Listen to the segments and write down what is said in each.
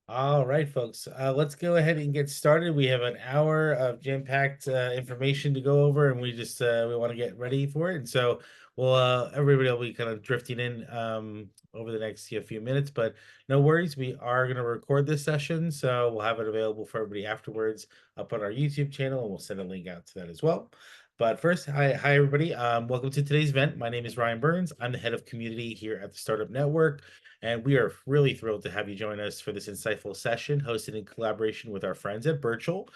All right, folks, let's go ahead and get started. We have an hour of jam-packed information to go over, and we want to get ready for it. And so, everybody will be kind of drifting in over the next few minutes, but no worries. We are going to record this session, so we'll have it available for everybody afterwards up on our YouTube channel, and we'll send a link out to that as well. But first, hi everybody. Welcome to today's event. My name is Ryan Burns. I'm the head of community here at the Startup Network. And we are really thrilled to have you join us for this insightful session hosted in collaboration with our friends at Birchal.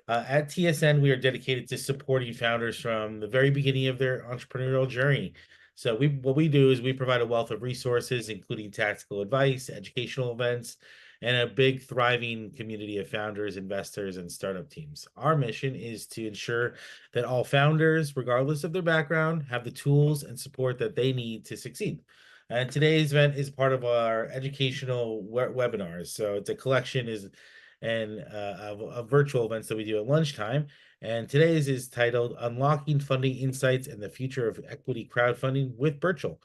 At TSN, we are dedicated to supporting founders from the very beginning of their entrepreneurial journey. So what we do is we provide a wealth of resources, including tactical advice, educational events, and a big thriving community of founders, investors, and startup teams. Our mission is to ensure that all founders, regardless of their background, have the tools and support that they need to succeed. And today's event is part of our educational webinars. So it's a collection of virtual events that we do at lunchtime. And today's is titled Unlocking Funding Insights and the Future of Equity Crowdfunding with Birchal.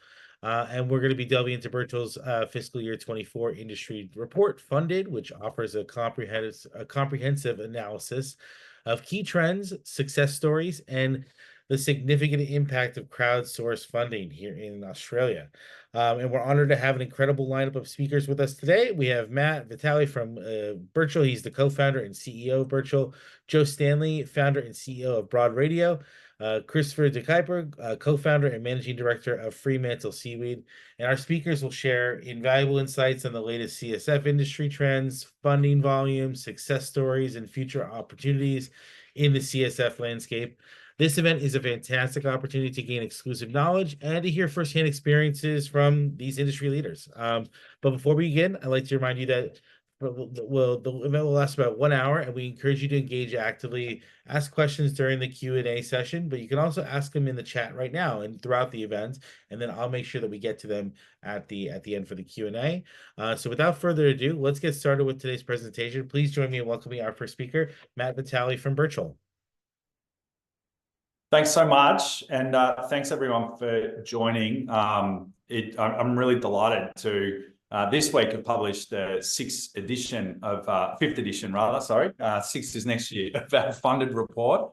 And we're going to be delving into Birchal's fiscal year 24 industry report, Funded, which offers a comprehensive analysis of key trends, success stories, and the significant impact of crowdsourced funding here in Australia. And we're honored to have an incredible lineup of speakers with us today. We have Matt Vitale from Birchal. He's the co-founder and CEO of Birchal. Joe Stanley, founder and CEO of Broad Radio. Christopher DeKuyper, co-founder and managing director of Fremantle Seaweed. And our speakers will share invaluable insights on the latest CSF industry trends, funding volumes, success stories, and future opportunities in the CSF landscape. This event is a fantastic opportunity to gain exclusive knowledge and to hear firsthand experiences from these industry leaders. But before we begin, I'd like to remind you that the event will last about 1 hour, and we encourage you to engage actively, ask questions during the Q&A session, but you can also ask them in the chat right now and throughout the event, and then I'll make sure that we get to them at the end for the Q&A. So without further ado, let's get started with today's presentation. Please join me in welcoming our first speaker, Matt Vitale from Birchal. Thanks so much, and thanks everyone for joining. I'm really delighted to this week have published the fifth edition rather. Sorry, sixth is next year of our funded report.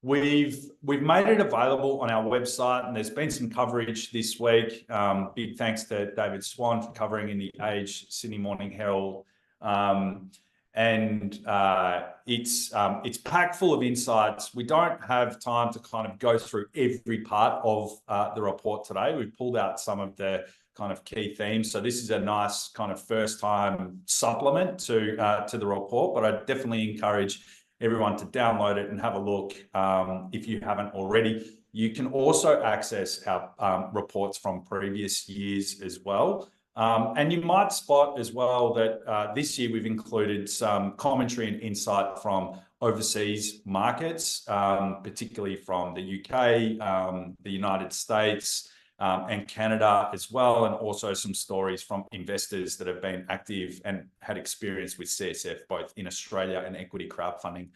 We've made it available on our website, and there's been some coverage this week. Big thanks to David Swan for covering in the Age, Sydney Morning Herald. And it's packed full of insights. We don't have time to kind of go through every part of the report today. We've pulled out some of the kind of key themes. So this is a nice kind of first time supplement to the report, but I definitely encourage everyone to download it and have a look if you haven't already. You can also access our reports from previous years as well. And you might spot as well that this year we've included some commentary and insight from overseas markets, particularly from the UK, the United States, and Canada as well, and also some stories from investors that have been active and had experience with CSF, both in Australia and equity crowdfunding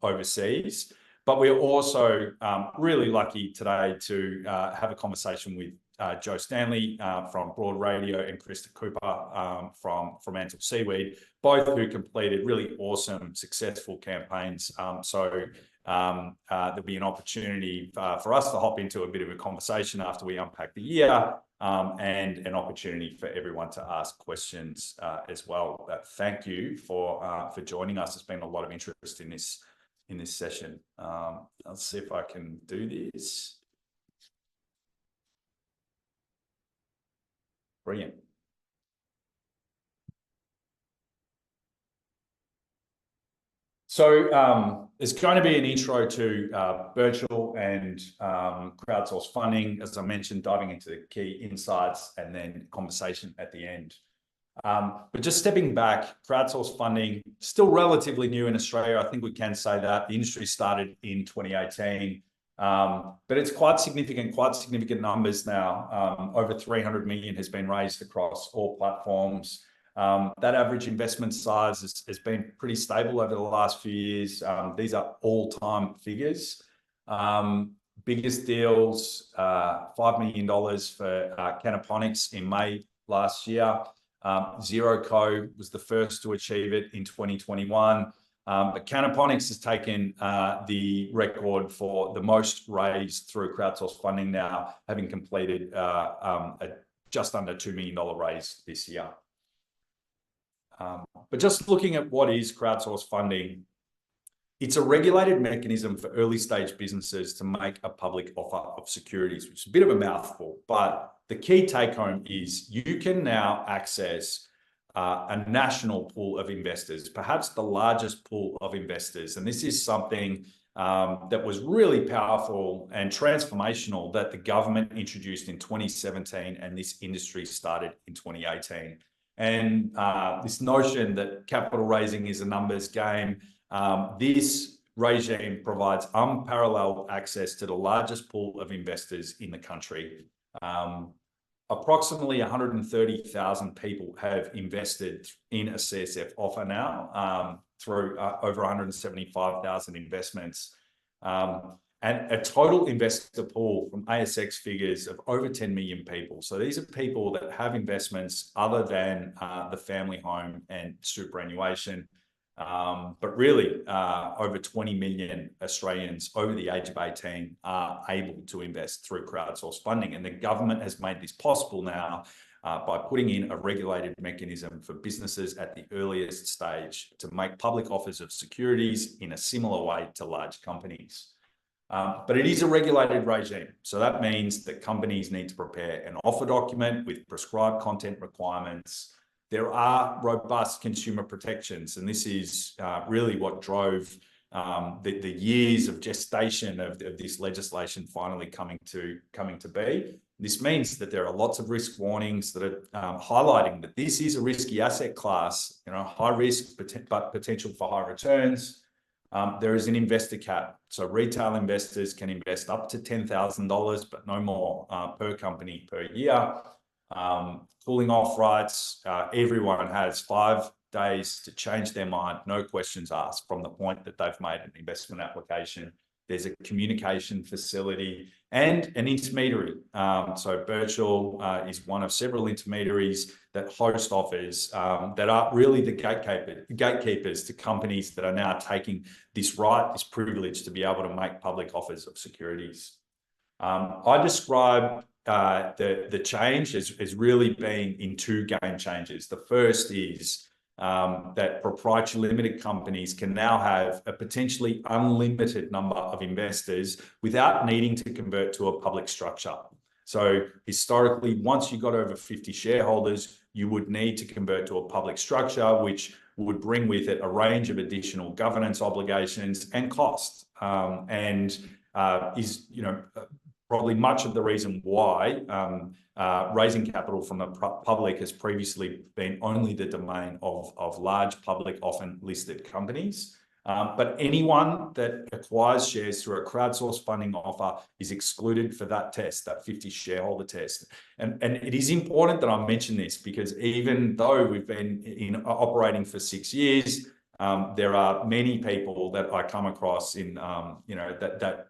overseas. But we're also really lucky today to have a conversation with Joe Stanley from Broad Radio and Krista Cooper from Fremantle Seaweed, both who completed really awesome, successful campaigns. So there'll be an opportunity for us to hop into a bit of a conversation after we unpack the year, and an opportunity for everyone to ask questions as well. Thank you for joining us. There's been a lot of interest in this session. Let's see if I can do this. Brilliant. So there's going to be an intro to Birchal and crowdsourced funding, as I mentioned, diving into the key insights and then conversation at the end. But just stepping back, crowdsourced funding, still relatively new in Australia. I think we can say that. The industry started in 2018. But it's quite significant numbers now. Over 300 million has been raised across all platforms. That average investment size has been pretty stable over the last few years. These are all-time figures. Biggest deals, $5 million for Canaponics in May last year. Zero Co was the first to achieve it in 2021. But Canaponics has taken the record for the most raised through crowdsourced funding now, having completed a just under $2 million raise this year. But just looking at what is crowdsourced funding, it's a regulated mechanism for early stage businesses to make a public offer of securities, which is a bit of a mouthful, but the key take home is you can now access a national pool of investors, perhaps the largest pool of investors. And this is something that was really powerful and transformational that the government introduced in 2017 and this industry started in 2018. And this notion that capital raising is a numbers game, this regime provides unparalleled access to the largest pool of investors in the country. Approximately 130,000 people have invested in a CSF offer now through over 175,000 investments. And a total investor pool from ASX figures of over 10 million people. So these are people that have investments other than the family home and superannuation. But really, over 20 million Australians over the age of 18 are able to invest through crowdsourced funding. And the government has made this possible now by putting in a regulated mechanism for businesses at the earliest stage to make public offers of securities in a similar way to large companies. But it is a regulated regime. So that means that companies need to prepare an offer document with prescribed content requirements. There are robust consumer protections, and this is really what drove the years of gestation of this legislation finally coming to be. This means that there are lots of risk warnings that are highlighting that this is a risky asset class, high risk, but potential for high returns. There is an investor cap. So retail investors can invest up to $10,000, but no more per company per year. Cooling off rights, everyone has 5 days to change their mind, no questions asked from the point that they've made an investment application. There's a communication facility and an intermediary. So Birchal is one of several intermediaries that host offers that are really the gatekeepers to companies that are now taking this right, this privilege to be able to make public offers of securities. I describe the change as really being in 2 game changes. The first is that proprietary limited companies can now have a potentially unlimited number of investors without needing to convert to a public structure. So historically, once you got over 50 shareholders, you would need to convert to a public structure, which would bring with it a range of additional governance obligations and costs, and is probably much of the reason why raising capital from the public has previously been only the domain of large public, often listed companies. But anyone that acquires shares through a crowdsourced funding offer is excluded for that test, that 50 shareholder test. And it is important that I mention this because even though we've been operating for 6 years, there are many people that I come across in, that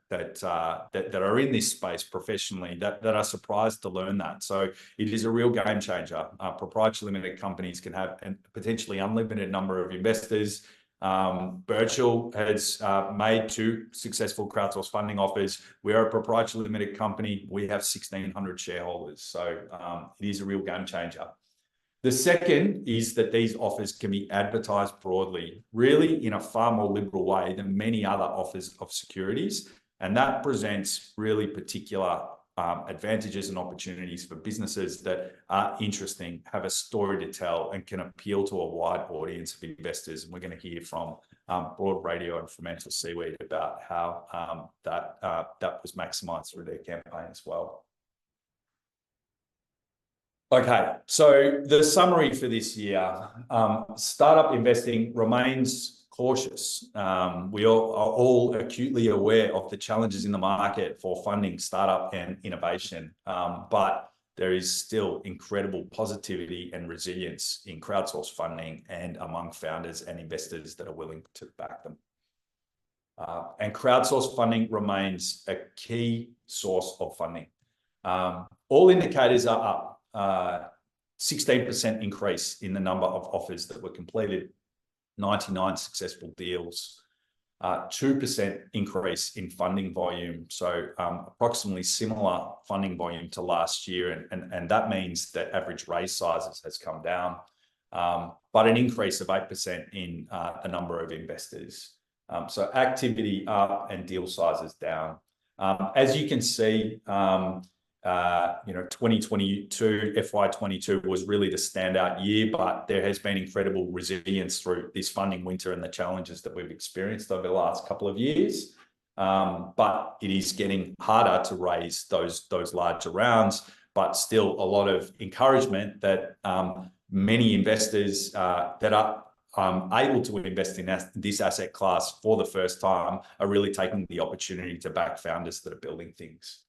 are in this space professionally that are surprised to learn that. So it is a real game changer. Proprietary limited companies can have a potentially unlimited number of investors. Birchal has made 2 successful crowdsourced funding offers. We're a proprietary limited company. We have 1,600 shareholders. So it is a real game changer. The second is that these offers can be advertised broadly, really in a far more liberal way than many other offers of securities. And that presents really particular advantages and opportunities for businesses that are interesting, have a story to tell, and can appeal to a wide audience of investors. And we're going to hear from Broad Radio and Fremantle Seaweed about how that was maximised through their campaign as well. Okay, so the summary for this year, startup investing remains cautious. We are all acutely aware of the challenges in the market for funding startup and innovation, but there is still incredible positivity and resilience in crowdsourced funding and among founders and investors that are willing to back them. And crowdsourced funding remains a key source of funding. All indicators are up. 16% increase in the number of offers that were completed, 99 successful deals, 2% increase in funding volume. So approximately similar funding volume to last year. And that means that average raise sizes has come down, but an increase of 8% in the number of investors. So activity up and deal sizes down. As you can see, 2022, FY22 was really the standout year, but there has been incredible resilience through this funding winter and the challenges that we've experienced over the last couple of years. But it is getting harder to raise those larger rounds, but still a lot of encouragement that many investors that are able to invest in this asset class for the first time are really taking the opportunity to back founders that are building things.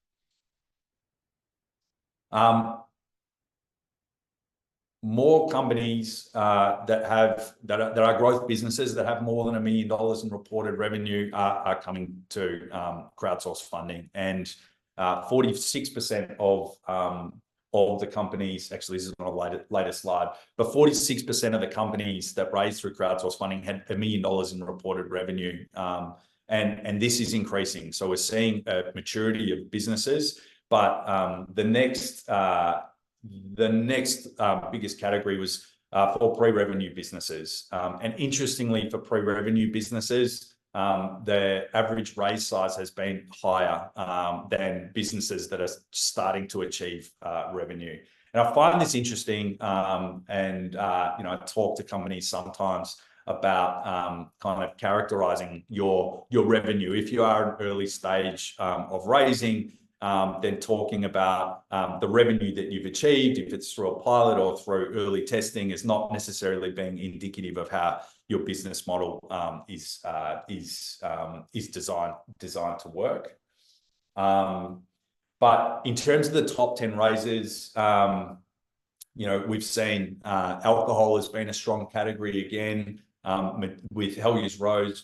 More companies that are growth businesses that have more than $1 million in reported revenue are coming to crowdsource funding, and 46% of the companies, actually this is not a later slide, but 46% of the companies that raised through crowdsource funding had $1 million in reported revenue, and this is increasing. So we're seeing a maturity of businesses, but the next biggest category was for pre-revenue businesses. And interestingly, for pre-revenue businesses, the average raise size has been higher than businesses that are starting to achieve revenue. And I find this interesting, and I talk to companies sometimes about kind of characterizing your revenue. If you are an early stage of raising, then talking about the revenue that you've achieved, if it's through a pilot or through early testing, is not necessarily being indicative of how your business model is designed to work. But in terms of the top 10 raises, we've seen alcohol has been a strong category again, with Hellier's Road,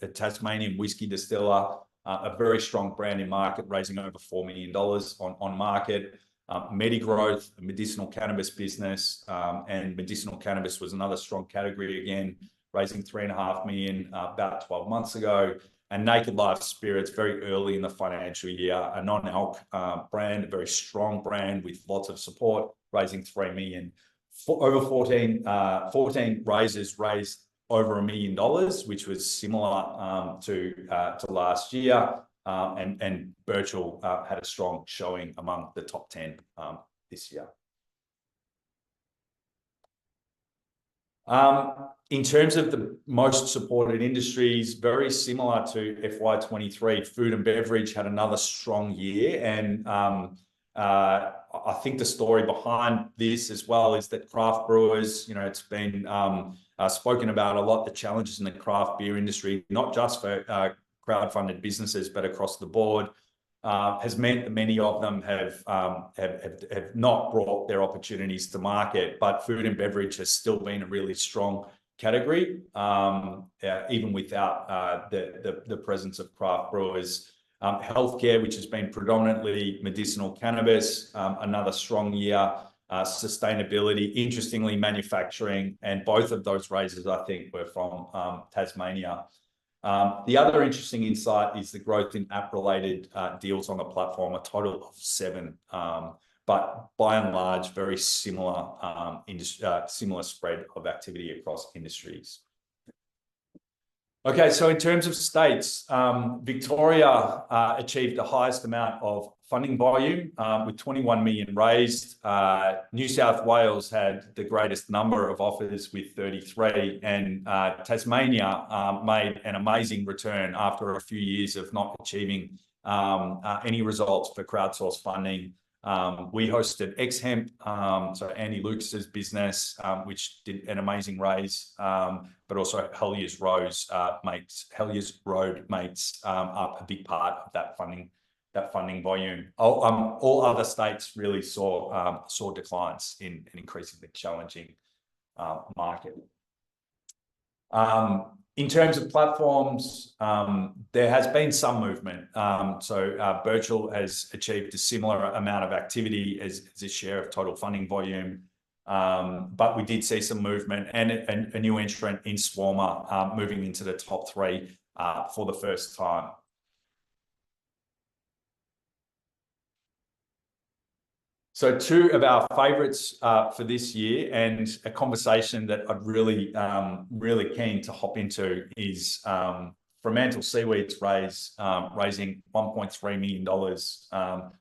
a Tasmanian whiskey distiller, a very strong brand in market, raising over $4 million on market. Medigrowth, a medicinal cannabis business, and medicinal cannabis was another strong category again, raising $3.5 million about 12 months ago. And Naked Life Spirits, very early in the financial year, a non-alc brand, a very strong brand with lots of support, raising $3 million. Over 14 raises raised over $1 million, which was similar to last year. And Birchal had a strong showing among the top 10 this year. In terms of the most supported industries, very similar to FY23, food and beverage had another strong year. And I think the story behind this as well is that craft brewers, it's been spoken about a lot, the challenges in the craft beer industry, not just for crowd-funded businesses, but across the board, has meant that many of them have not brought their opportunities to market. But food and beverage has still been a really strong category, even without the presence of craft brewers. Healthcare, which has been predominantly medicinal cannabis, another strong year. Sustainability, interestingly, manufacturing, and both of those raises, I think, were from Tasmania. The other interesting insight is the growth in app-related deals on the platform, a total of 7, but by and large, very similar spread of activity across industries. Okay, so in terms of states, Victoria achieved the highest amount of funding volume with 21 million raised. New South Wales had the greatest number of offers with 33, and Tasmania made an amazing return after a few years of not achieving any results for crowdsourced funding. We hosted X-Hemp, so Andy Lucas's business, which did an amazing raise, but also Hellier's Road makes up a big part of that funding volume. All other states really saw declines in an increasingly challenging market. In terms of platforms, there has been some movement. Birchal has achieved a similar amount of activity as its share of total funding volume. But we did see some movement and a new entrant in Swarmer moving into the top 3 for the first time. So 2 of our favourites for this year, and a conversation that I'd really keen to hop into, is Fremantle Seaweed's raising $1.3 million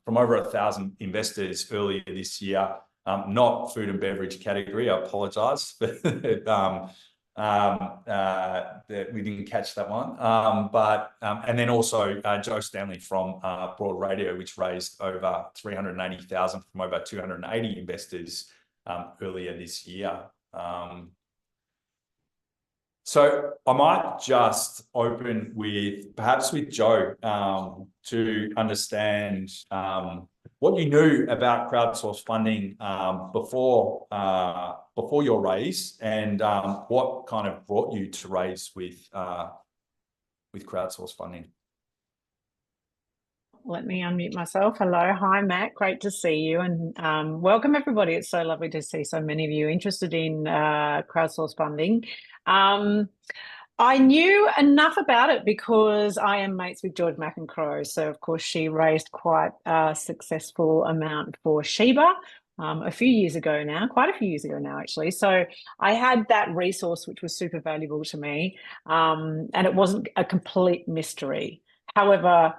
from over 1,000 investors earlier this year. Not food and beverage category, I apologise, but that we didn't catch that one. And then also Joe Stanley from Broad Radio, which raised over 380,000 from over 280 investors earlier this year. So I might just open with perhaps with Joe to understand what you knew about crowdsourced funding before your raise, and what kind of brought you to raise with crowdsourced funding. Let me unmute myself. Hello. Hi, Matt. Great to see you. And welcome, everybody. It's so lovely to see so many of you interested in crowdsourced funding. I knew enough about it because I am mates with George McEncroe. So, of course, she raised quite a successful amount for Sheba a few years ago now, quite a few years ago now, actually. So I had that resource, which was super valuable to me. And it wasn't a complete mystery. However,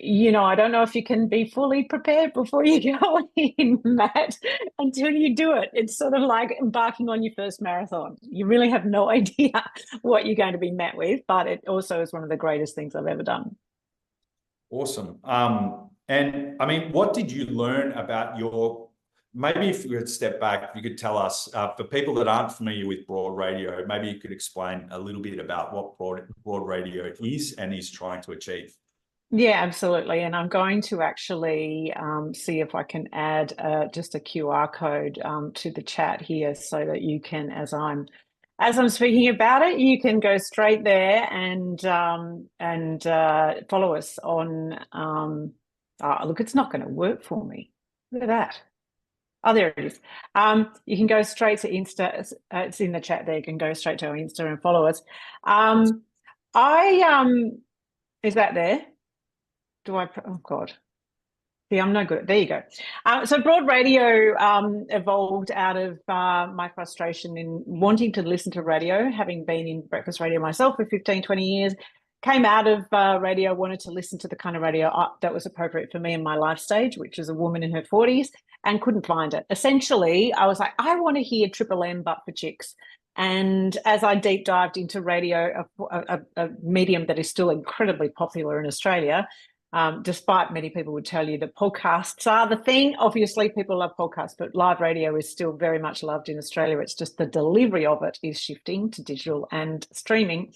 you know, I don't know if you can be fully prepared before you go in, Matt, until you do it. It's sort of like embarking on your first marathon. You really have no idea what you're going to be met with, but it also is one of the greatest things I've ever done. Awesome. And I mean, what did you learn about maybe if you could step back, you could tell us, for people that aren't familiar with Broad Radio, maybe you could explain a little bit about what Broad Radio is and is trying to achieve. Yeah, absolutely. And I'm going to actually see if I can add just a QR code to the chat here, so that you can, as I'm speaking about it, you can go straight there and follow us on. Look, it's not going to work for me. Look at that. Oh, there it is. You can go straight to Insta. It's in the chat there. You can go straight to our Insta and follow us. Is that there? Oh God. Yeah, I'm no good. There you go. So Broad Radio evolved out of my frustration in wanting to listen to radio, having been in breakfast radio myself for 15, 20 years. Came out of radio, wanted to listen to the kind of radio that was appropriate for me in my life stage, which is a woman in her 40s, and couldn't find it. Essentially, I was like, I want to hear Triple M, but for chicks. And as I deep dived into radio, a medium that is still incredibly popular in Australia, despite many people would tell you that podcasts are the thing. Obviously, people love podcasts, but live radio is still very much loved in Australia. It's just the delivery of it is shifting to digital and streaming.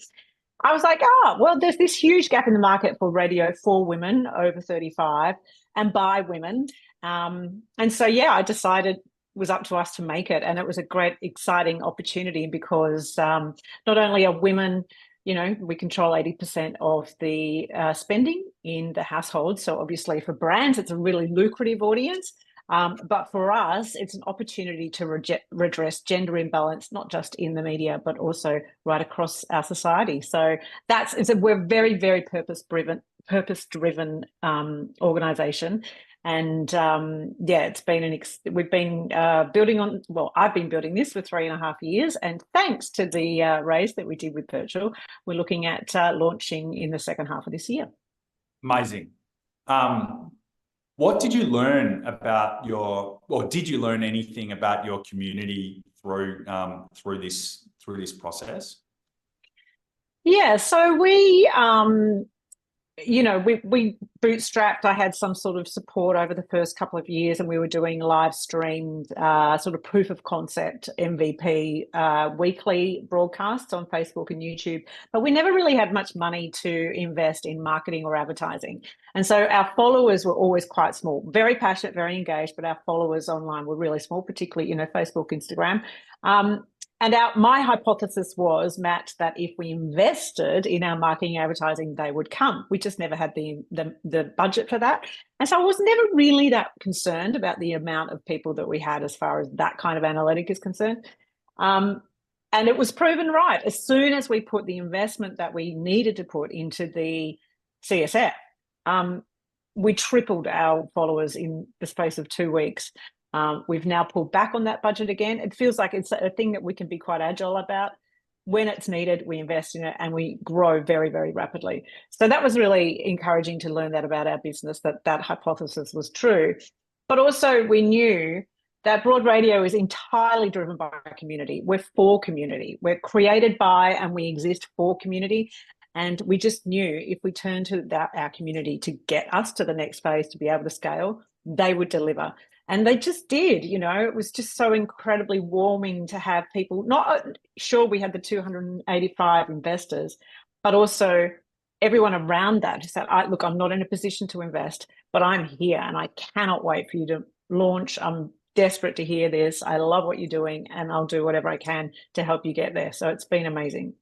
I was like, well, there's this huge gap in the market for radio for women over 35 and by women. And so, yeah, I decided it was up to us to make it. And it was a great, exciting opportunity because not only are women, you know, we control 80% of the spending in the household. So obviously for brands, it's a really lucrative audience. But for us, it's an opportunity to redress gender imbalance, not just in the media, but also right across our society. So we're very, very purpose-driven organisation. And yeah, it's been we've been building on. Well, I've been building this for 3.5 years, and thanks to the raise that we did with Birchal, we're looking at launching in the second half of this year. Amazing. What did you learn about did you learn anything about your community through this process? Yeah, so we we bootstrapped. I had some sort of support over the first couple of years, and we were doing live streamed sort of proof of concept MVP weekly broadcasts on Facebook and YouTube. But we never really had much money to invest in marketing or advertising. And so our followers were always quite small, very passionate, very engaged, but our followers online were really small, particularly, Facebook, Instagram. my hypothesis was, Matt, that if we invested in our marketing advertising, they would come. We just never had the budget for that. And so I was never really that concerned about the amount of people that we had as far as that kind of analytic is concerned. And it was proven right. As soon as we put the investment that we needed to put into the CSF, we tripled our followers in the space of 2 weeks. We've now pulled back on that budget again. It feels like it's a thing that we can be quite agile about. When it's needed, we invest in it and we grow very, very rapidly. So that was really encouraging to learn that about our business, that hypothesis was true. But also we knew that broad radio is entirely driven by community. We're for community. We're created by and we exist for community. And we just knew if we turned to our community to get us to the next phase, to be able to scale, they would deliver. And they just did. It was just so incredibly warming to have people, not sure we had the 285 investors, but also everyone around that who said, look, I'm not in a position to invest, but I'm here and I cannot wait for you to launch. I'm desperate to hear this. I love what you're doing and I'll do whatever I can to help you get there. So it's been amazing.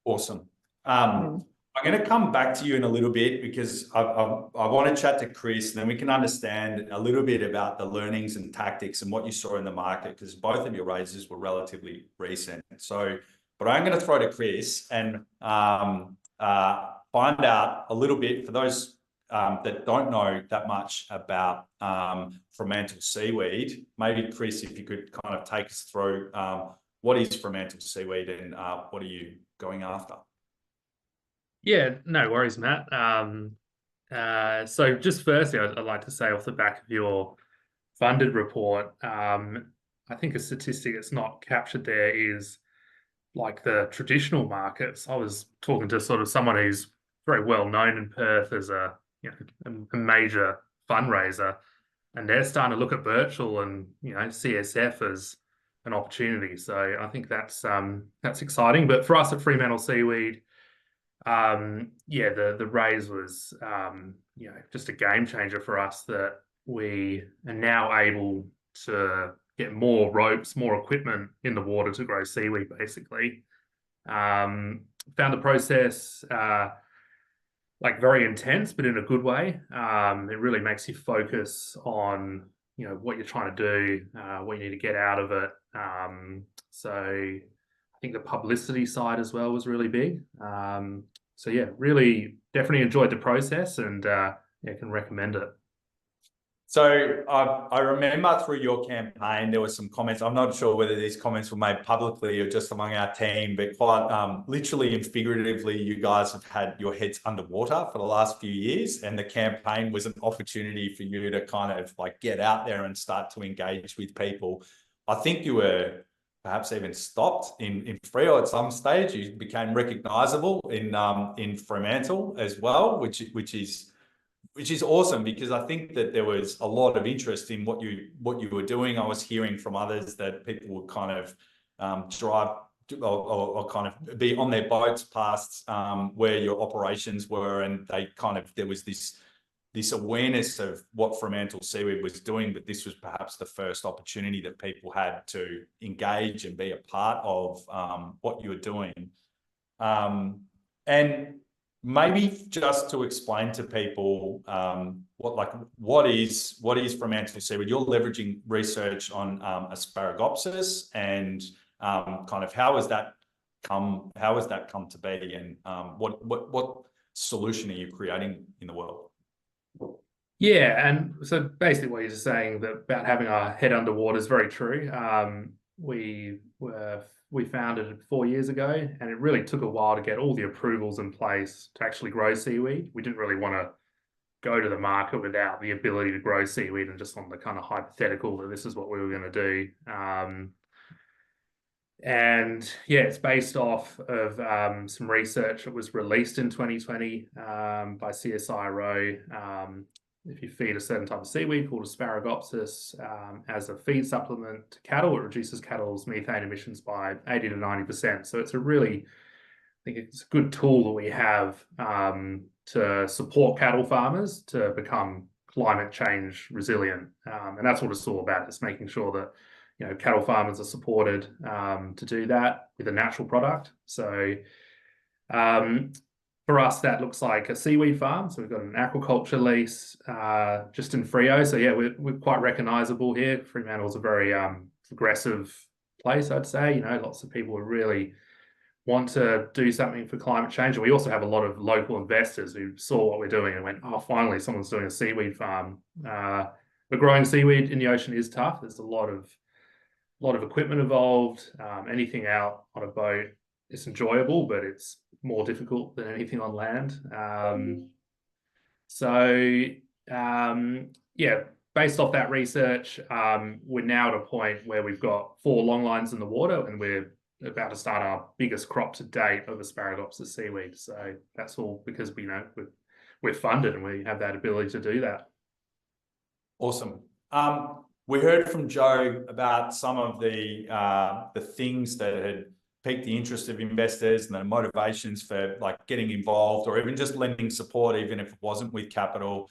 Awesome. I'm going to come back to you in a little bit because I want to chat to Chris and then we can understand a little bit about the learnings and tactics and what you saw in the market, because both of your raises were relatively recent. So, but I'm going to throw to Chris and find out a little bit for those that don't know that much about Fremantle seaweed. Maybe Chris, if you could kind of take us through what is Fremantle seaweed and what are you going after? Yeah, no worries, Matt. So just firstly, I'd like to say off the back of your funded report, I think a statistic that's not captured there is like the traditional markets. I was talking to sort of someone who's very well known in Perth as a major fundraiser, and they're starting to look at Birchal and CSF as an opportunity. So I think that's exciting. But for us at Fremantle Seaweed, the raise was just a game changer for us, that we are now able to get more ropes, more equipment in the water to grow seaweed, basically. Found the process very intense, but in a good way. It really makes you focus on what you're trying to do, what you need to get out of it. So I think the publicity side as well was really big. So yeah, really definitely enjoyed the process and can recommend it. So I remember through your campaign, there were some comments. I'm not sure whether these comments were made publicly or just among our team, but quite literally and figuratively, you guys have had your heads underwater for the last few years, and the campaign was an opportunity for you to kind of get out there and start to engage with people. I think you were perhaps even stopped in Freo at some stage. You became recognisable in Fremantle as well, which is awesome, because I think that there was a lot of interest in what you were doing. I was hearing from others that people would kind of drive or kind of be on their boats past where your operations were, and there was this awareness of what Fremantle Seaweed was doing, but this was perhaps the first opportunity that people had to engage and be a part of what you were doing. And maybe just to explain to people what is Fremantle Seaweed. You're leveraging research on Asparagopsis, and kind of how has that come to be, and what solution are you creating in the world? Yeah, and so basically what you're saying about having our head underwater is very true. We founded it 4 years ago, and it really took a while to get all the approvals in place to actually grow seaweed. We didn't really want to go to the market without the ability to grow seaweed and just on the kind of hypothetical that this is what we were going to do. And yeah, it's based off of some research that was released in 2020 by CSIRO. If you feed a certain type of seaweed called Asparagopsis as a feed supplement to cattle, it reduces cattle's methane emissions by 80 to 90%. So it's I think it's a good tool that we have to support cattle farmers to become climate change resilient. And that's what it's all about. It's making sure that cattle farmers are supported to do that with a natural product. So for us, that looks like a seaweed farm. So we've got an aquaculture lease just in Freo. So yeah, we're quite recognisable here. Fremantle's a very progressive place, I'd say. Lots of people really want to do something for climate change. And we also have a lot of local investors who saw what we're doing and went, oh, finally, someone's doing a seaweed farm. But growing seaweed in the ocean is tough. There's a lot of equipment involved. Anything out on a boat is enjoyable, but it's more difficult than anything on land. Yeah, based off that research, we're now at a point where we've got 4 long lines in the water, and we're about to start our biggest crop to date of Asparagopsis seaweed. So that's all because we're funded and we have that ability to do that. Awesome. We heard from Joe about some of the things that had piqued the interest of investors and the motivations for like getting involved or even just lending support, even if it wasn't with capital.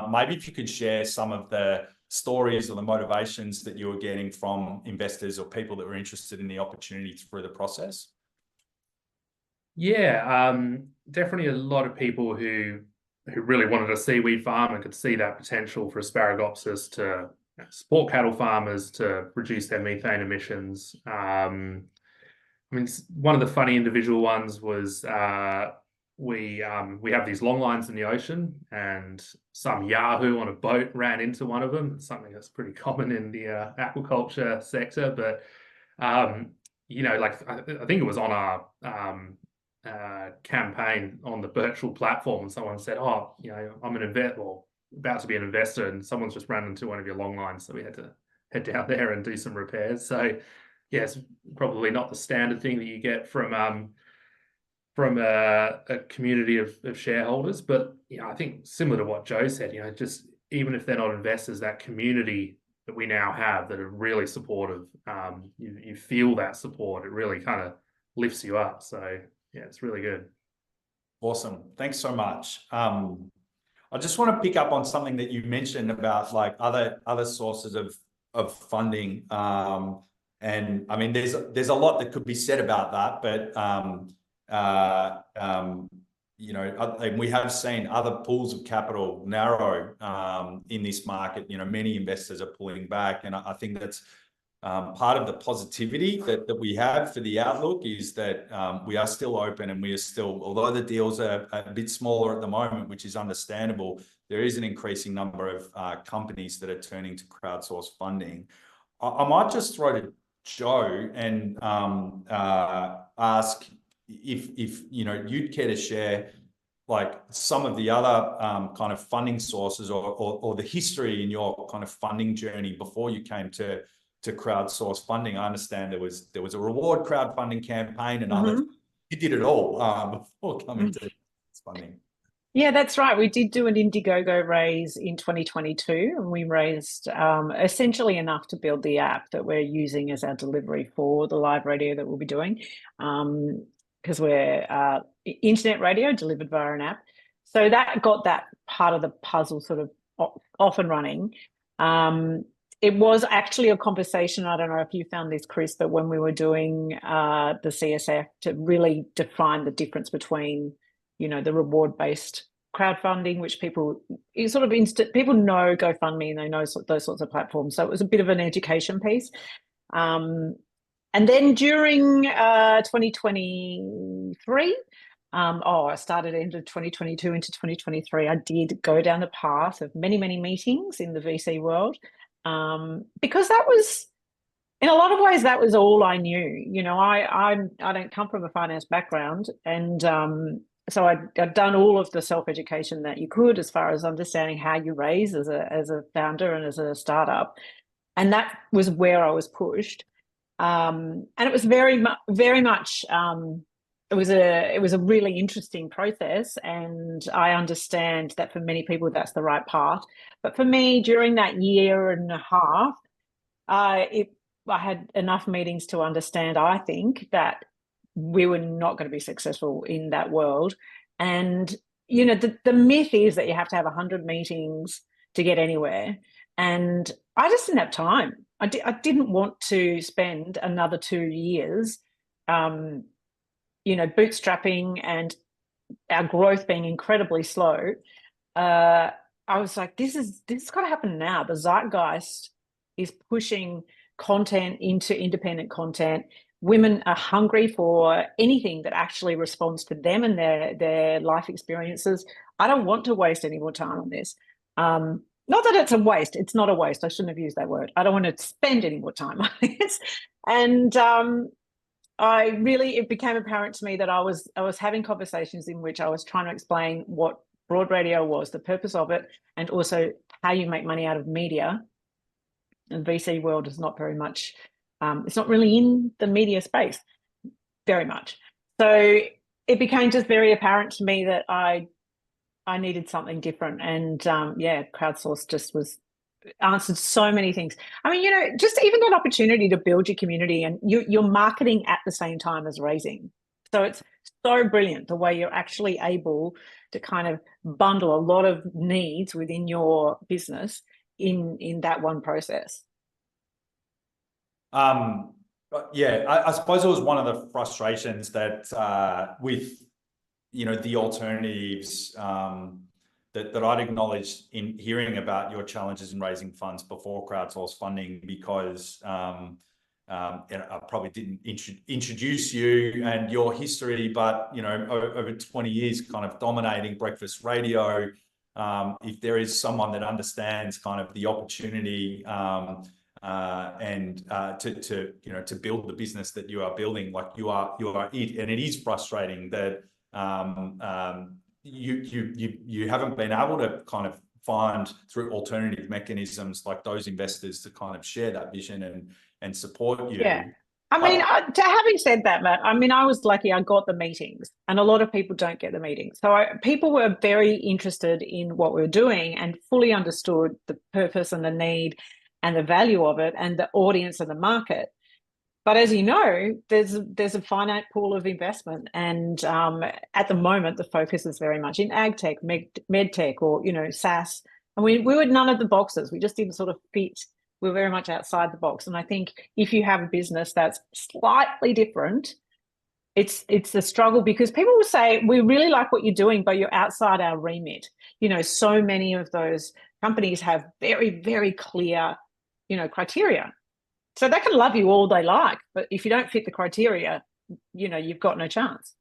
Maybe if you could share some of the stories or the motivations that you were getting from investors or people that were interested in the opportunity through the process. Yeah, definitely a lot of people who really wanted a seaweed farm and could see that potential for Asparagopsis to support cattle farmers to reduce their methane emissions. One of the funny individual ones was we have these long lines in the ocean, and some yahoo on a boat ran into one of them. It's something that's pretty common in the aquaculture sector, but I think it was on our campaign on the Birchal platform, and someone said, "Oh, I'm an investor, or about to be an investor," and someone's just ran into one of your long lines, so we had to head down there and do some repairs. So, yeah, it's probably not the standard thing that you get from a community of shareholders, but I think similar to what Joe said, just even if they're not investors, that community that we now have that are really supportive, you feel that support. It really kind of lifts you up. So yeah, it's really good. Awesome. Thanks so much. I just want to pick up on something that you mentioned about like other sources of funding. And I mean, there's a lot that could be said about that, but and we have seen other pools of capital narrow in this market. Many investors are pulling back, and I think that's part of the positivity that we have for the outlook is that we are still open, and we are still, although the deals are a bit smaller at the moment, which is understandable, there is an increasing number of companies that are turning to crowdsource funding. I might just throw to Joe and ask if you'd care to share like some of the other kind of funding sources or the history in your kind of funding journey before you came to crowdsource funding. I understand there was a reward crowdfunding campaign and others. You did it all before coming to funding. Yeah, that's right. We did do an Indiegogo raise in 2022, and we raised essentially enough to build the app that we're using as our delivery for the live radio that we'll be doing, because we're internet radio delivered via an app. So that got that part of the puzzle sort of off and running. It was actually a conversation, I don't know if you found this, Chris, but when we were doing the CSF to really define the difference between the reward-based crowdfunding, which people know GoFundMe and they know those sorts of platforms. So it was a bit of an education piece. And then during 2023, I started end of 2022 into 2023, I did go down the path of many, many meetings in the VC world, because that was, in a lot of ways, that was all I knew. I don't come from a finance background, and so I'd done all of the self-education that you could as far as understanding how you raise as a founder and as a startup. And that was where I was pushed. And it was very much, it was a really interesting process. And I understand that for many people, that's the right path. But for me, during that year and a half, I had enough meetings to understand, I think, that we were not going to be successful in that world. And, the myth is that you have to have 100 meetings to get anywhere. And I just didn't have time. I didn't want to spend another 2 years, bootstrapping and our growth being incredibly slow. I was like, this has got to happen now. The zeitgeist is pushing content into independent content. Women are hungry for anything that actually responds to them and their life experiences. I don't want to waste any more time on this. Not that it's a waste. It's not a waste. I shouldn't have used that word. I don't want to spend any more time on this. And it became apparent to me that I was having conversations in which I was trying to explain what broad radio was, the purpose of it, and also how you make money out of media. And the VC world is not very much, it's not really in the media space very much. So it became just very apparent to me that I needed something different. And crowdsource just answered so many things. I mean, just even that opportunity to build your community, and you're marketing at the same time as raising. So it's so brilliant the way you're actually able to kind of bundle a lot of needs within your business in that one process. I suppose it was one of the frustrations that with the alternatives that I'd acknowledged in hearing about your challenges in raising funds before crowdsource funding, because I probably didn't introduce you and your history, but over 20 years kind of dominating breakfast radio. If there is someone that understands kind of the opportunity and to build the business that you are building, like you are it, and it is frustrating that you haven't been able to kind of find through alternative mechanisms like those investors to kind of share that vision and support you. Yeah. I mean, having said that, Matt, I mean, I was lucky I got the meetings, and a lot of people don't get the meetings. So people were very interested in what we were doing and fully understood the purpose and the need and the value of it and the audience and the market. But as you know, there's a finite pool of investment, and at the moment, the focus is very much in ag tech, med tech, or SaaS. And we were none of the boxes. We just didn't sort of fit. We're very much outside the box. And I think if you have a business that's slightly different, it's a struggle, because people will say, we really like what you're doing, but you're outside our remit. So many of those companies have very, very clear, criteria. So they can love you all they like, but if you don't fit the criteria, you've got no chance.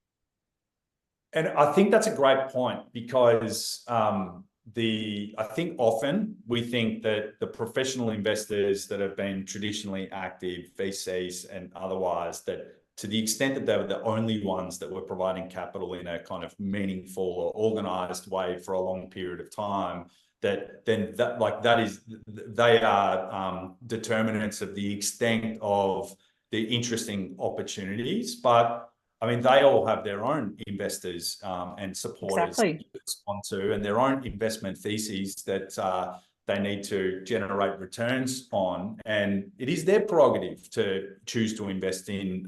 And I think that's a great point, because I think often we think that the professional investors that have been traditionally active, VCs and otherwise, that to the extent that they were the only ones that were providing capital in a kind of meaningful or organized way for a long period of time, they are determinants of the extent of the interesting opportunities. But I mean, they all have their own investors and supporters to respond to, and their own investment theses that they need to generate returns on. And it is their prerogative to choose to invest in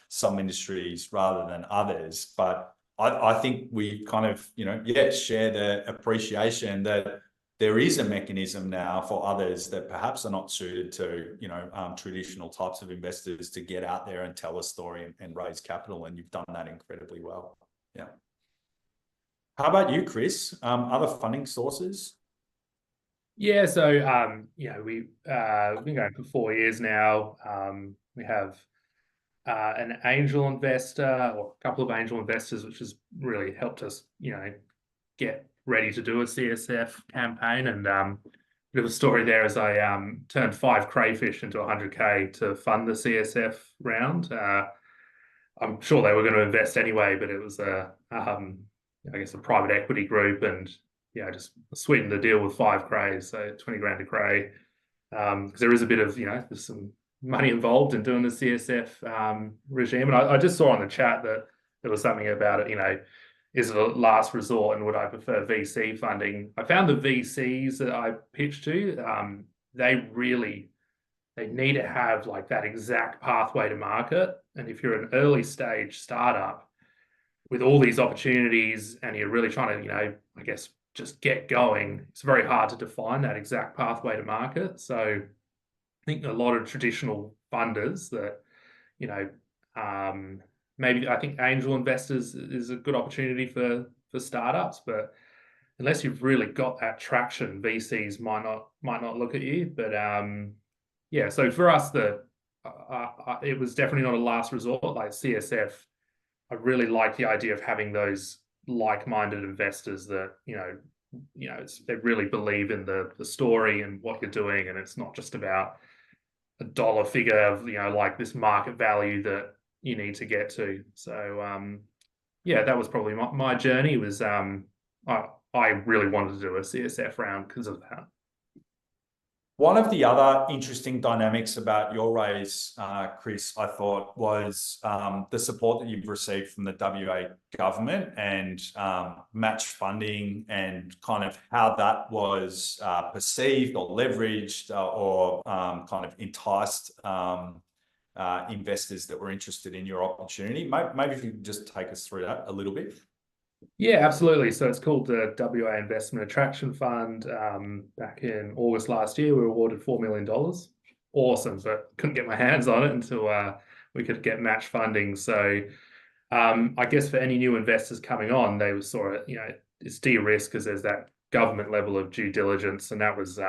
some industries rather than others. But I think we kind of, share the appreciation that there is a mechanism now for others that perhaps are not suited to, traditional types of investors to get out there and tell a story and raise capital. And you've done that incredibly well. Yeah. How about you, Chris? Other funding sources? Yeah, so we've been going for 4 years now. We have an angel investor, or a couple of angel investors, which has really helped us, get ready to do a CSF campaign. And bit of a story there is I turned 5 crayfish into 100K to fund the CSF round. I'm sure they were going to invest anyway, but it was a private equity group, and just sweetened the deal with 5 crays, so 20 grand a cray. Because there is a bit of, there's some money involved in doing the CSF regime. And I just saw on the chat that there was something about it, is it a last resort, and would I prefer VC funding? I found the VCs that I pitched to, they need to have like that exact pathway to market. And if you're an early stage startup with all these opportunities and you're really trying to, just get going, it's very hard to define that exact pathway to market. So I think a lot of traditional funders that, you know, maybe I think angel investors is a good opportunity for startups, but unless you've really got that traction, VCs might not look at you. But yeah, so for us, it was definitely not a last resort. Like CSF, I really like the idea of having those like-minded investors that they really believe in the story and what you're doing, and it's not just about a dollar figure of like this market value that you need to get to. So yeah, that was probably my journey. Was I really wanted to do a CSF round because of that. One of the other interesting dynamics about your raise, Chris, I thought was the support that you've received from the WA government and match funding, and kind of how that was perceived or leveraged or kind of enticed investors that were interested in your opportunity. Maybe if you could just take us through that a little bit. Yeah, absolutely. So it's called the WA Investment Attraction Fund. Back in August last year, we were awarded $4 million. Awesome, but couldn't get my hands on it until we could get match funding. So I guess for any new investors coming on, they saw it, it's de-risk because there's that government level of due diligence, and that was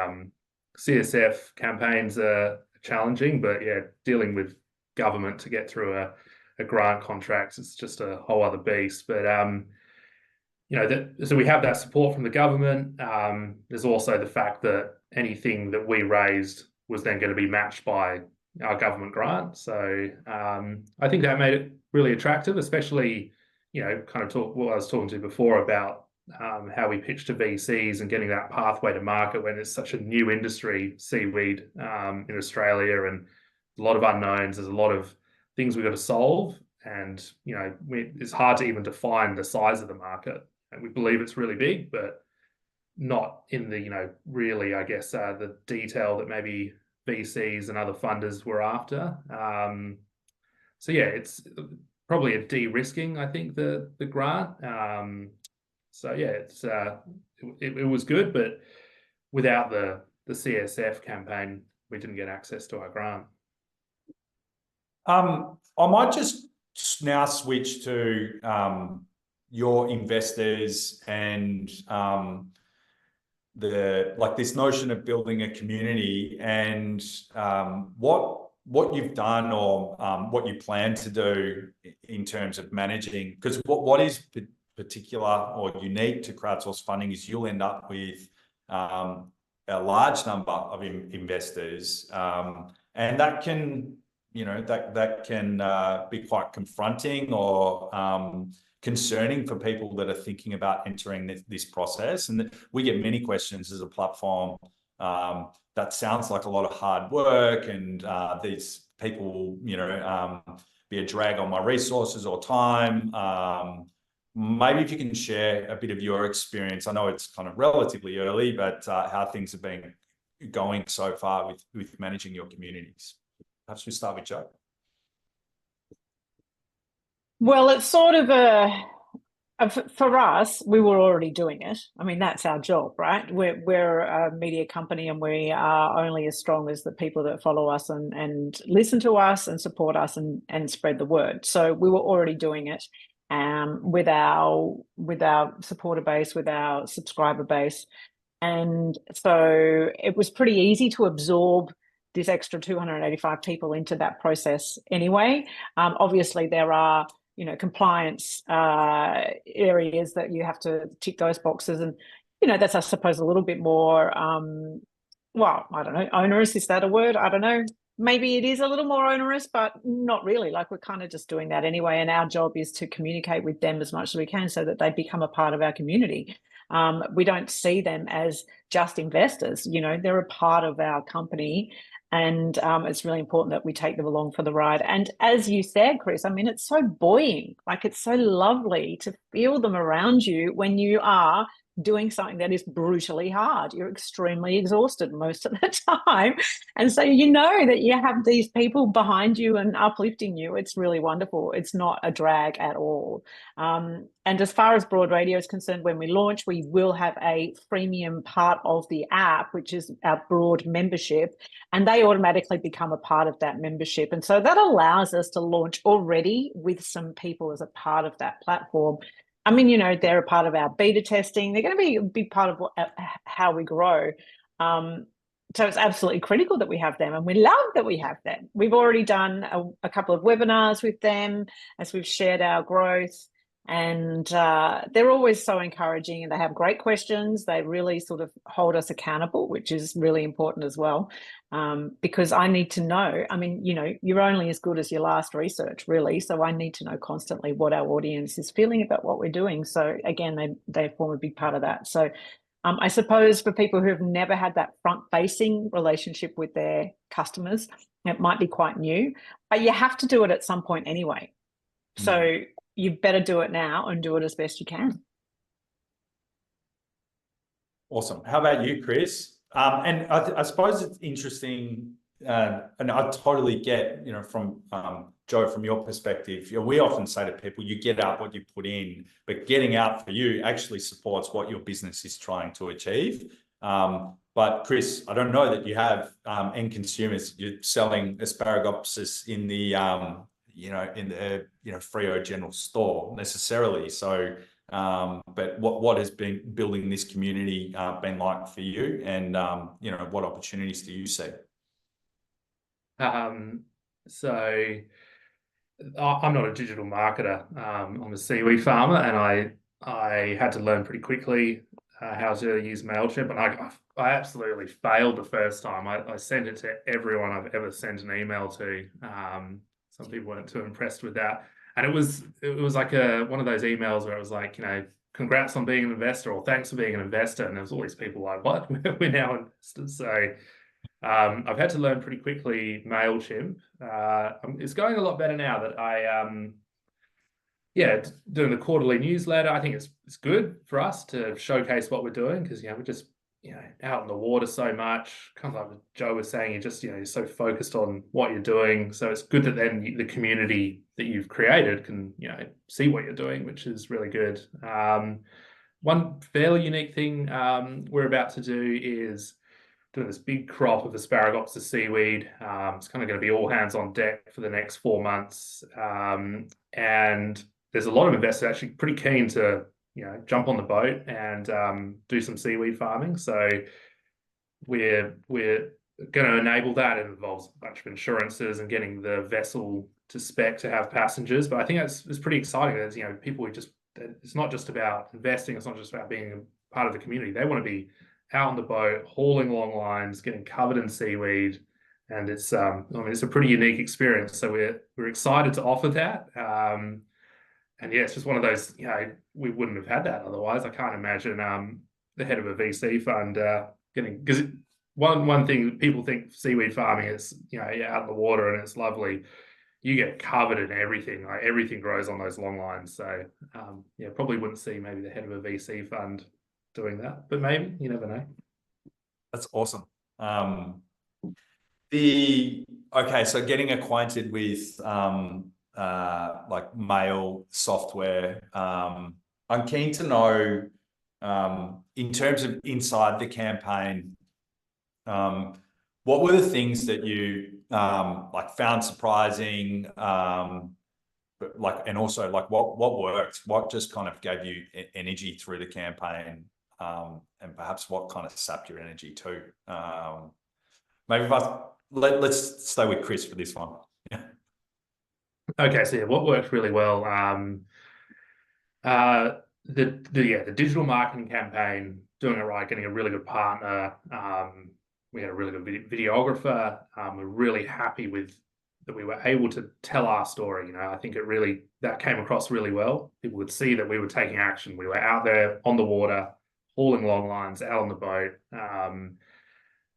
CSF campaigns are challenging, but yeah, dealing with government to get through a grant contract, it's just a whole other beast. But so we have that support from the government. There's also the fact that anything that we raised was then going to be matched by our government grant. So I think that made it really attractive, especially, kind of what I was talking to before about how we pitch to VCs and getting that pathway to market when it's such a new industry, seaweed in Australia, and a lot of unknowns. There's a lot of things we've got to solve, and it's hard to even define the size of the market. And we believe it's really big, but not in the really, I guess, the detail that maybe VCs and other funders were after. So yeah, it's probably a de-risking, I think, the grant. So yeah, it was good, but without the CSF campaign, we didn't get access to our grant. I might just now switch to your investors and this notion of building a community, and what you've done or what you plan to do in terms of managing, because what is particular or unique to crowdsource funding is you'll end up with a large number of investors, and that can that can be quite confronting or concerning for people that are thinking about entering this process. And we get many questions as a platform. That sounds like a lot of hard work, and these people will, be a drag on my resources or time. Maybe if you can share a bit of your experience. I know it's kind of relatively early, but how things have been going so far with managing your communities. Perhaps we start with Joe. Well, it's sort of for us, we were already doing it. I mean, that's our job, right? We're a media company, and we are only as strong as the people that follow us and listen to us and support us and spread the word. So we were already doing it with our supporter base, with our subscriber base. And so it was pretty easy to absorb this extra 285 people into that process anyway. Obviously, there are compliance areas that you have to tick those boxes, and that's, I suppose, a little bit more well, I don't know, onerous, is that a word? I don't know. Maybe it is a little more onerous, but not really. Like, we're kind of just doing that anyway, and our job is to communicate with them as much as we can so that they become a part of our community. We don't see them as just investors. They're a part of our company, and it's really important that we take them along for the ride. And as you said, Chris, I mean, it's so buoying. Like, it's so lovely to feel them around you when you are doing something that is brutally hard. You're extremely exhausted most of the time. And so you know that you have these people behind you and uplifting you. It's really wonderful. It's not a drag at all. And as far as Broad Radio is concerned, when we launch, we will have a freemium part of the app, which is our Broad membership, and they automatically become a part of that membership. And so that allows us to launch already with some people as a part of that platform. I mean, you know, they're a part of our beta testing. They're going to be a big part of how we grow. So it's absolutely critical that we have them, and we love that we have them. We've already done a couple of webinars with them as we've shared our growth. And they're always so encouraging, and they have great questions. They really sort of hold us accountable, which is really important as well, because I need to know. I mean, you know, you're only as good as your last research, really. So I need to know constantly what our audience is feeling about what we're doing. So again, they form a big part of that. So I suppose for people who have never had that front-facing relationship with their customers, it might be quite new, but you have to do it at some point anyway. So you better do it now and do it as best you can. Awesome. How about you, Chris? And I suppose it's interesting, and I totally get, you know, from Joe, from your perspective, you know, we often say to people, you get out what you put in, but getting out for you actually supports what your business is trying to achieve. But Chris, I don't know that you have end consumers. You're selling asparagus in the Freo general store necessarily. So, but what has been building this community been like for you, and what opportunities do you see? So I'm not a digital marketer. I'm a seaweed farmer, and I had to learn pretty quickly how to use MailChimp, and I absolutely failed the first time. I sent it to everyone I've ever sent an email to. Some people weren't too impressed with that. And it was like one of those emails where it was like, you know, congrats on being an investor, or thanks for being an investor. And there was all these people like, what? We're now investors. So I've had to learn pretty quickly MailChimp. It's going a lot better now that doing the quarterly newsletter. I think it's good for us to showcase what we're doing, because, you know, we're just, you know, out in the water so much. Kind of like what Joe was saying, you're just, you know, you're so focused on what you're doing. So it's good that then the community that you've created can, you know, see what you're doing, which is really good. One fairly unique thing we're about to do is doing this big crop of Asparagus seaweed. It's kind of going to be all hands on deck for the next 4 months. And there's a lot of investors actually pretty keen to, you know, jump on the boat and do some seaweed farming. So we're going to enable that. It involves a bunch of insurances and getting the vessel to spec to have passengers. But I think it's pretty exciting. There's, you know, people it's not just about investing. It's not just about being a part of the community. They want to be out on the boat, hauling long lines, getting covered in seaweed. And it's it's a pretty unique experience. So we're excited to offer that. And yeah, it's just one of those, you know, we wouldn't have had that otherwise. I can't imagine the head of a VC fund getting, because one thing people think seaweed farming is, you know, you're out in the water and it's lovely. You get covered in everything. Like everything grows on those long lines. So probably wouldn't see maybe the head of a VC fund doing that, but maybe, you never know. That's awesome. So getting acquainted with like mail software, I'm keen to know, in terms of inside the campaign, what were the things that you found surprising, and also what worked, what just kind of gave you energy through the campaign, and perhaps what kind of sapped your energy too. Maybe let's stay with Chris for this one. Yeah. Okay, so what worked really well, the digital marketing campaign, doing it right, getting a really good partner. We had a really good videographer. We're really happy with that we were able to tell our story. You know, I think that came across really well. People would see that we were taking action. We were out there on the water, hauling long lines, out on the boat.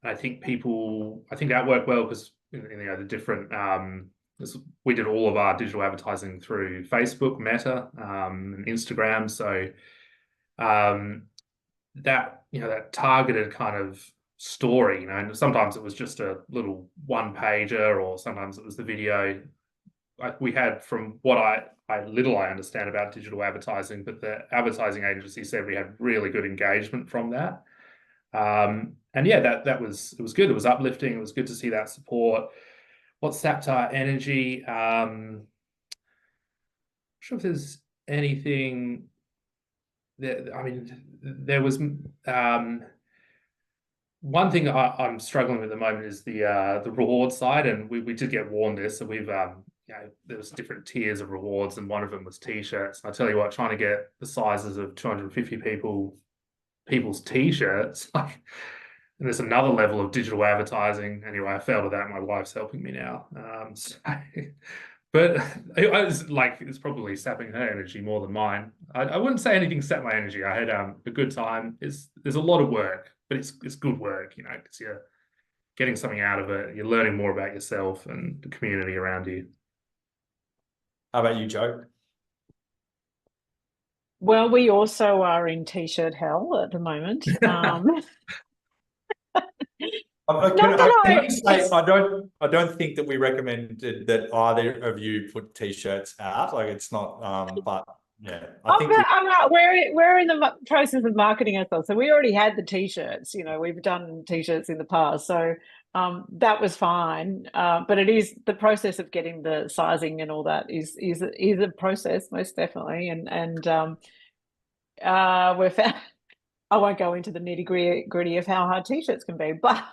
I think that worked well because, you know, the different we did all of our digital advertising through Facebook, Meta, and Instagram. So that, that targeted kind of story, and sometimes it was just a little one pager, or sometimes it was the video. Like we had, from what I understand about digital advertising, but the advertising agency said we had really good engagement from that. And yeah, it was good. It was uplifting. It was good to see that support. What sapped our energy? Not sure if there's anything that, I mean, there was one thing I'm struggling with at the moment is the reward side, and we did get warned this, so we've there was different tiers of rewards, and one of them was t-shirts. And I tell you what, trying to get the sizes of 250 people's t-shirts, like, and there's another level of digital advertising. Anyway, I failed at that. My wife's helping me now. But I was like, it's probably sapping her energy more than mine. I wouldn't say anything sapped my energy. I had a good time. There's a lot of work, but it's good work, because you're getting something out of it. You're learning more about yourself and the community around you. How about you, Joe? Well, we also are in t-shirt hell at the moment. I don't think that we recommended that either of you put t-shirts out. Like, it's not. But yeah, I think we're in the process of marketing ourselves. So we already had the t-shirts. We've done t-shirts in the past, so that was fine. But it is the process of getting the sizing and all that is a process, most definitely. And we're found. I won't go into the nitty-gritty of how hard t-shirts can be, but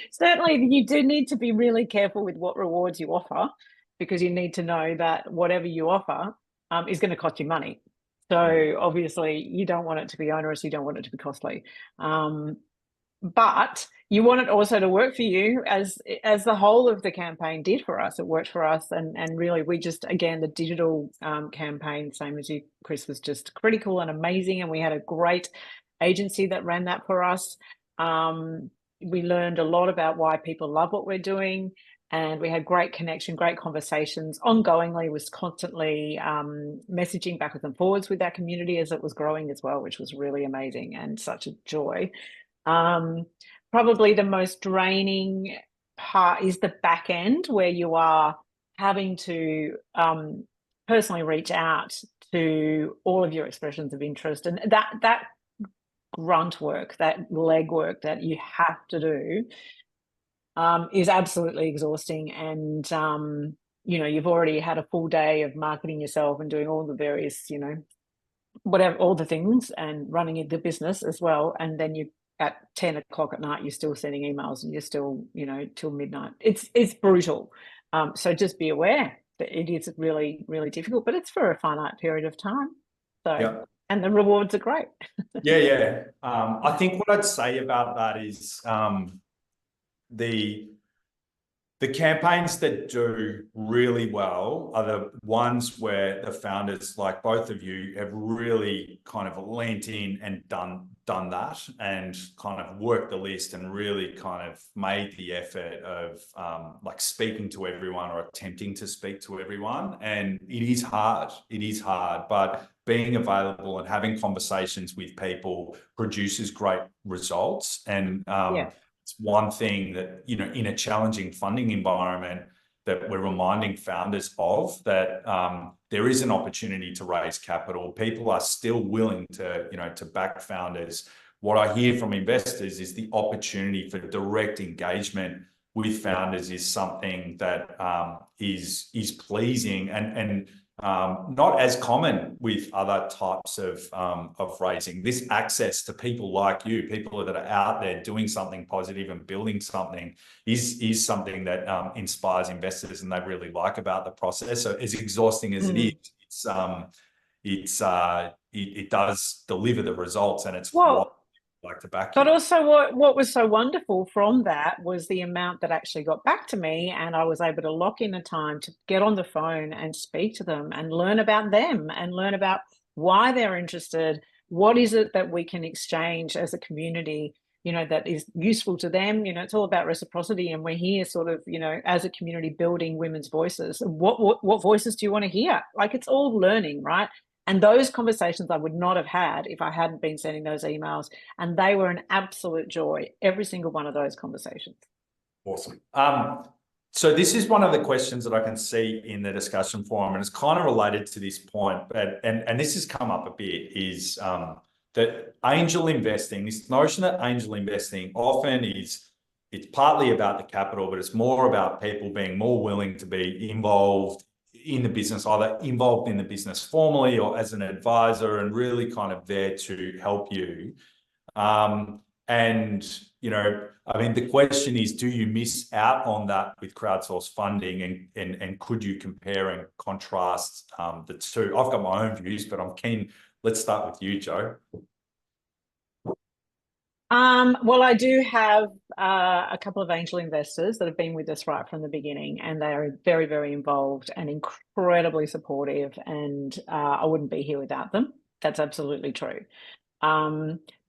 certainly you do need to be really careful with what rewards you offer, because you need to know that whatever you offer is going to cost you money. So obviously you don't want it to be onerous, you don't want it to be costly. But you want it also to work for you, as the whole of the campaign did for us. It worked for us, and really we just, again, the digital campaign, same as you, Chris, was just critical and amazing, and we had a great agency that ran that for us. We learned a lot about why people love what we're doing, and we had great connection, great conversations ongoingly, was constantly messaging backwards and forwards with that community as it was growing as well, which was really amazing and such a joy. Probably the most draining part is the back end, where you are having to personally reach out to all of your expressions of interest, and that grunt work, that leg work that you have to do is absolutely exhausting. And you've already had a full day of marketing yourself and doing all the various, whatever, all the things, and running the business as well, and then you at 10 o'clock at night, you're still sending emails, and you're still, till midnight. It's brutal. So just be aware that it is really, really difficult, but it's for a finite period of time. So, yeah. And the rewards are great. Yeah. I think what I'd say about that is the campaigns that do really well are the ones where the founders, like both of you, have really kind of leant in and done that, and kind of worked the list and really kind of made the effort of like speaking to everyone, or attempting to speak to everyone. And it is hard, but being available and having conversations with people produces great results. And it's one thing that, in a challenging funding environment, that we're reminding founders of, that there is an opportunity to raise capital. People are still willing to, to back founders. What I hear from investors is the opportunity for direct engagement with founders is something that is pleasing and not as common with other types of raising. This access to people like you, people that are out there doing something positive and building something, is something that inspires investors, and they really like about the process. So as exhausting as it is, it does deliver the results, and it's what I like to back you. But also what was so wonderful from that was the amount that actually got back to me, and I was able to lock in a time to get on the phone and speak to them and learn about them and learn about why they're interested. What is it that we can exchange as a community, that is useful to them? It's all about reciprocity, and we're here sort of, as a community, building women's voices. What voices do you want to hear? Like, it's all learning, right? And those conversations I would not have had if I hadn't been sending those emails. And they were an absolute joy, every single one of those conversations. Awesome. So this is one of the questions that I can see in the discussion forum, and it's kind of related to this point, but and this has come up a bit, is that angel investing, this notion that angel investing often is, it's partly about the capital, but it's more about people being more willing to be involved in the business, either involved in the business formally or as an advisor, and really kind of there to help you. And, you know, I mean, the question is, do you miss out on that with crowdsourced funding, and could you compare and contrast the two? I've got my own views, but I'm keen. Let's start with you, Jo. Well, I do have a couple of angel investors that have been with us right from the beginning, and they are very, very involved and incredibly supportive, and I wouldn't be here without them. That's absolutely true.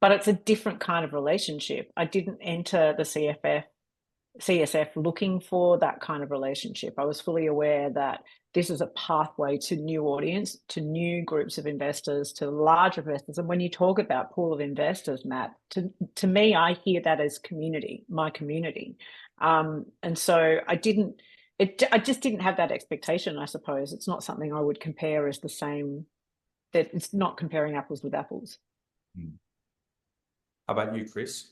But it's a different kind of relationship. I didn't enter the CSF looking for that kind of relationship. I was fully aware that this is a pathway to new audience, to new groups of investors, to large investors. And when you talk about pool of investors, Matt, to me, I hear that as community, my community. And so I just didn't have that expectation, I suppose. It's not something I would compare as the same, that it's not comparing apples with apples. How about you, Chris?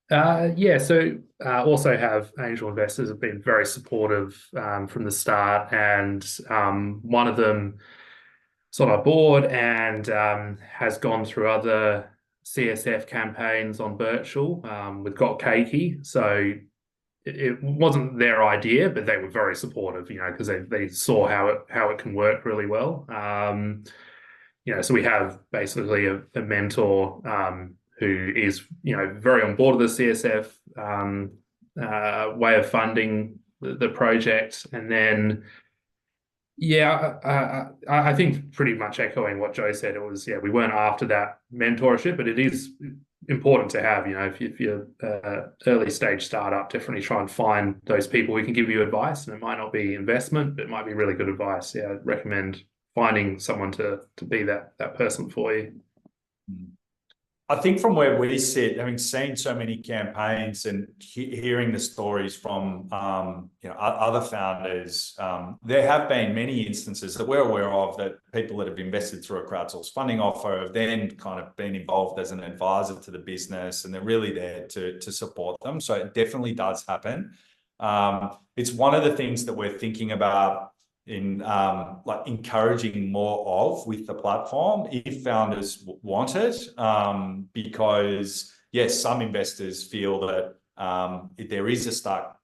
Yeah, so also have angel investors have been very supportive from the start, and one of them is on our board and has gone through other CSF campaigns on Birchal with Got Cakey. So it wasn't their idea, but they were very supportive, you know, because they saw how it can work really well. You know, so we have basically a mentor who is, you know, very on board with the CSF way of funding the project. And then, yeah, I think pretty much echoing what Jo said, it was, yeah, we weren't after that mentorship, but it is important to have, you know, if you're early stage startup, definitely try and find those people who can give you advice. And it might not be investment, but it might be really good advice. Yeah, I'd recommend finding someone to be that person for you. I think from where we sit, having seen so many campaigns and hearing the stories from you know, other founders, there have been many instances that we're aware of that people that have invested through a crowdsourced funding offer have then kind of been involved as an advisor to the business, and they're really there to support them. So it definitely does happen. It's one of the things that we're thinking about in like encouraging more of with the platform if founders want it, because yes, some investors feel that there is a stark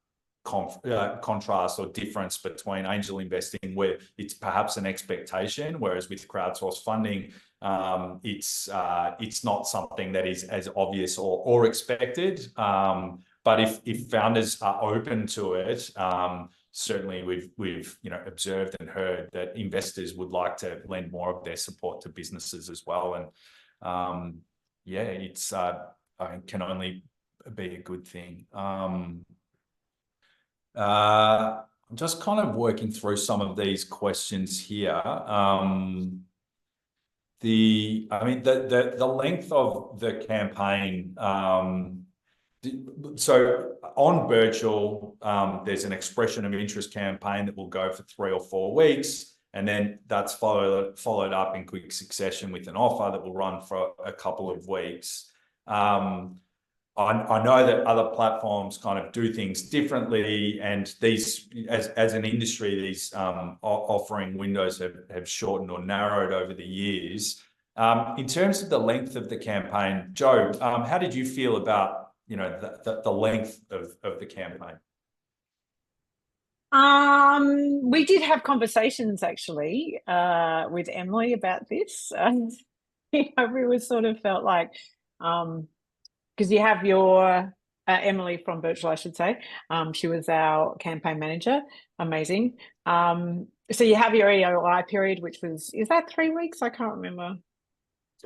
contrast or difference between angel investing where it's perhaps an expectation, whereas with crowdsourced funding it's not something that is as obvious or expected, but if founders are open to it, certainly we've you know, observed and heard that investors would like to lend more of their support to businesses as well. And yeah, it's I mean, can only be a good thing. I'm just kind of working through some of these questions here. I mean, the length of the campaign. So on Birchal, there's an expression of interest campaign that will go for 3 or 4 weeks, and then that's followed up in quick succession with an offer that will run for a couple of weeks. I know that other platforms kind of do things differently, and these, as an industry, these offering windows have shortened or narrowed over the years. In terms of the length of the campaign, Jo, how did you feel about, you know, the length of the campaign? We did have conversations actually with Emily about this. You know, we were sort of felt like, because you have your Emily from Birchal, I should say. She was our campaign manager. Amazing. So you have your EOI period, which was, is that 3 weeks? I can't remember.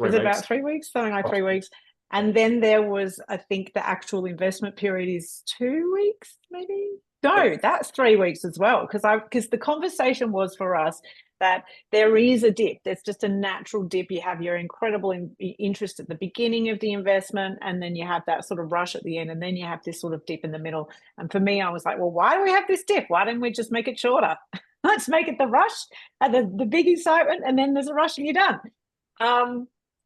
Is it about 3 weeks? Something like 3 weeks. And then there was, I think the actual investment period is 2 weeks, maybe. No, that's 3 weeks as well. Because the conversation was for us that there is a dip. There's just a natural dip. You have your incredible interest at the beginning of the investment, and then you have that sort of rush at the end, and then you have this sort of dip in the middle. And for me, I was like, well, why do we have this dip? Why don't we just make it shorter? Let's make it the rush and the big excitement, and then there's a rush and you're done.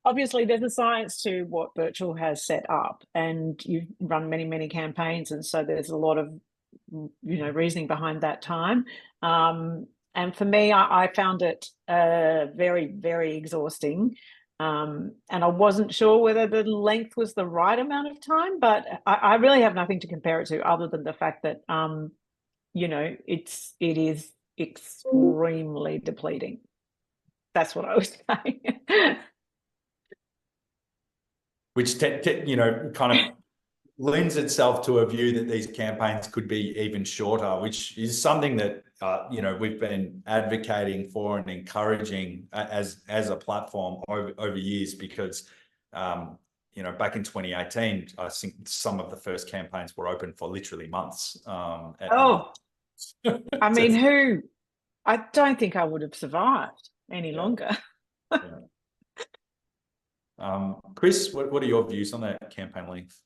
Obviously, there's a science to what Birchal has set up, and you've run many, many campaigns, and so there's a lot of reasoning behind that time. And for me, I found it very, very exhausting. And I wasn't sure whether the length was the right amount of time, but I really have nothing to compare it to other than the fact that it is extremely depleting. That's what I was saying. Which kind of lends itself to a view that these campaigns could be even shorter, which is something that we've been advocating for and encouraging as a platform over years, because back in 2018, I think some of the first campaigns were open for literally months. I mean, I don't think I would have survived any longer. Yeah. Chris, what are your views on that campaign length?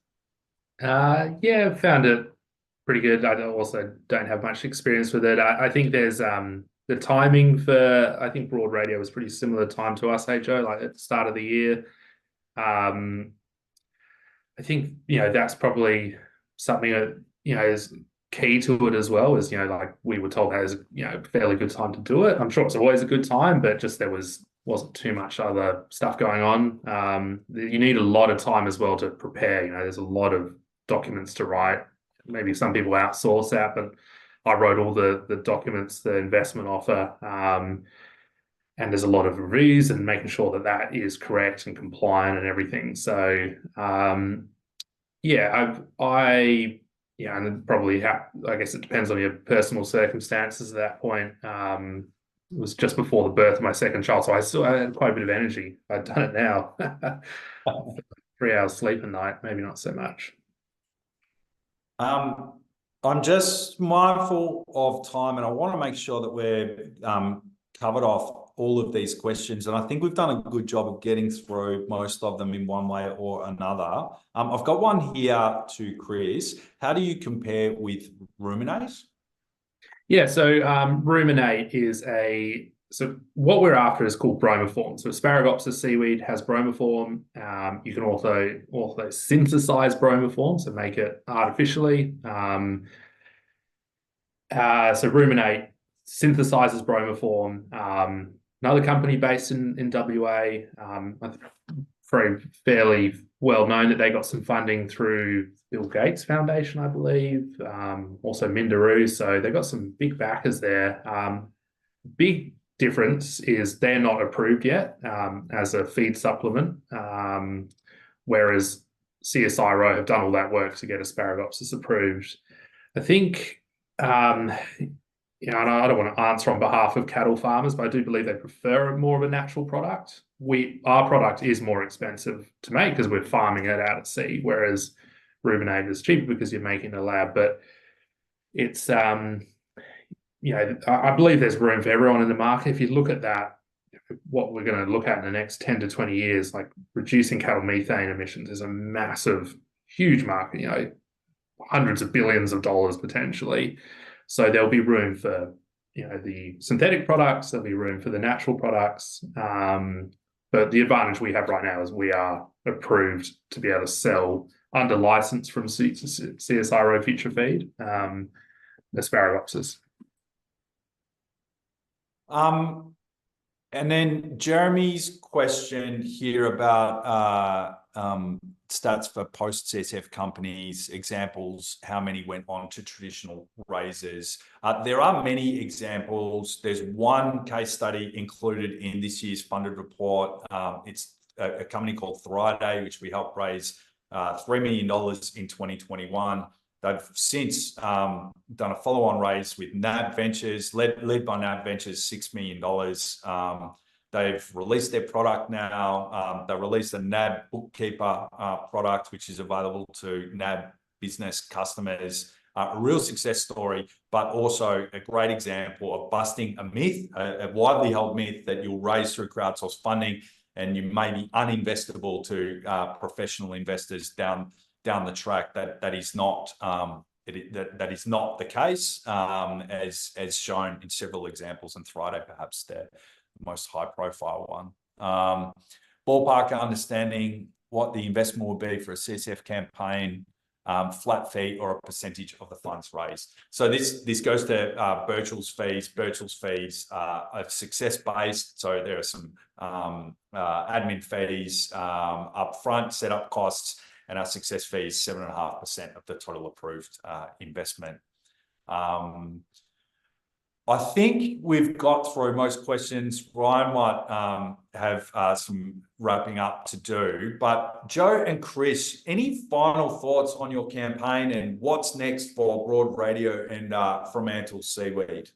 Yeah, found it pretty good. I also don't have much experience with it. I think there's the timing for, I think Broad Radio was pretty similar time to us, Joe, like at the start of the year. I think, that's probably something that, is key to it as well, is, like we were told has, a fairly good time to do it. I'm sure it's always a good time, but just there wasn't too much other stuff going on. You need a lot of time as well to prepare. There's a lot of documents to write. Maybe some people outsource that, but I wrote all the documents, the investment offer, and there's a lot of reviews and making sure that is correct and compliant and everything. So and probably I guess it depends on your personal circumstances at that point. It was just before the birth of my second child, so I still had quite a bit of energy. I've done it now. 3 hours sleep a night, maybe not so much. I'm just mindful of time, and I want to make sure that we're covered off all of these questions. And I think we've done a good job of getting through most of them in one way or another. I've got one here to Chris. How do you compare with Ruminate? Yeah, so Ruminate is so what we're after is called bromoform. So Asparaginopsis seaweed has bromoform. You can also synthesize bromoform, so make it artificially. So Ruminate synthesizes bromoform. Another company based in WA, fairly well known that they got some funding through Bill Gates Foundation, I believe. Also Minderoo, so they got some big backers there. Big difference is they're not approved yet as a feed supplement, whereas CSIRO have done all that work to get Asparaginopsis approved. I think, and I don't want to answer on behalf of cattle farmers, but I do believe they prefer more of a natural product. Our product is more expensive to make because we're farming it out at sea, whereas Ruminate is cheaper because you're making it in a lab. But it's I believe there's room for everyone in the market. If you look at that, what we're going to look at in the next 10 to 20 years, like reducing cattle methane emissions is a massive, huge market, hundreds of billions of dollars potentially. So there'll be room for, the synthetic products, there'll be room for the natural products. But the advantage we have right now is we are approved to be able to sell under license from CSIRO Future Feed, Asparaginopsis. And then Jeremy's question here about stats for post-CSF companies, examples, how many went on to traditional raisers. There are many examples. There's one case study included in this year's funded report. It's a company called Thriday, which we helped raise $3 million in 2021. They've since done a follow-on raise with NAB Ventures, led by NAB Ventures, $6 million. They've released their product now. They released a NAB bookkeeper product, which is available to NAB business customers. A real success story, but also a great example of busting a myth, a widely held myth that you'll raise through crowdsourced funding and you may be uninvestable to professional investors down the track. That is not that is not the case, as shown in several examples, and Thrido perhaps the most high profile one. Ballpark understanding what the investment will be for a CSF campaign, flat fee or a percentage of the funds raised. So this goes to Birchal's fees. Birchal's fees are success based, so there are some admin fees up front, setup costs, and our success fee is 7.5% of the total approved investment. I think we've got through most questions. Ryan might have some wrapping up to do, but Joe and Chris, any final thoughts on your campaign and what's next for Broad Radio and Fremantle Seaweed?